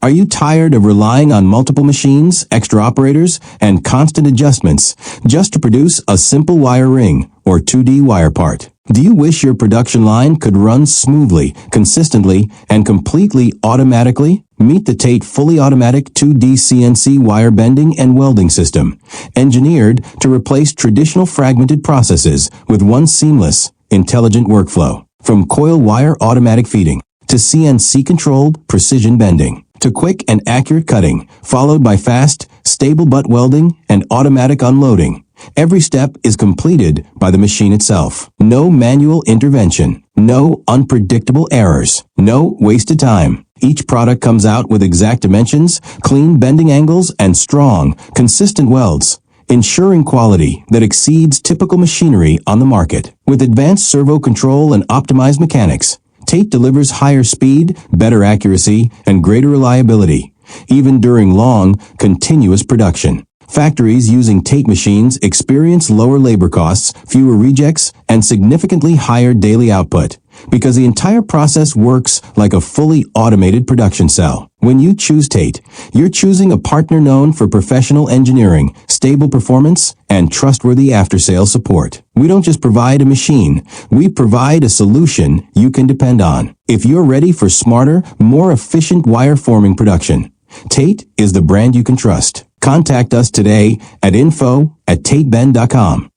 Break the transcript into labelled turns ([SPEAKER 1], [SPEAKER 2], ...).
[SPEAKER 1] Are you tired of relying on multiple machines, extra operators, and constant adjustments just to produce a simple wire ring or 2D wire part? Do you wish your production line could run smoothly, consistently, and completely automatically? Meet the Tate fully automatic 2D CNC wire bending and welding system, engineered to replace traditional fragmented processes with one seamless, intelligent workflow. From coil wire automatic feeding to CNC-controlled precision bending, to quick and accurate cutting, followed by fast, stable butt welding and automatic unloading. Every step is completed by the machine itself. No manual intervention. No unpredictable errors. No wasted time. Each product comes out with exact dimensions, clean bending angles, and strong, consistent welds, ensuring quality that exceeds typical machinery on the market. With advanced servo control and optimized mechanics, Tate delivers higher speed, better accuracy, and greater reliability, even during long, continuous production. Factories using Tate machines experience lower labor costs, fewer rejects, and significantly higher daily output, because the entire process works like a fully automated production cell. When you choose Tate, you're choosing a partner known for professional engineering, stable performance, and trustworthy after-sales support. We don't just provide a machine, we provide a solution you can depend on. If you're ready for smarter, more efficient wire forming production, Tate is the brand you can trust. Contact us today at info@tatebend.com.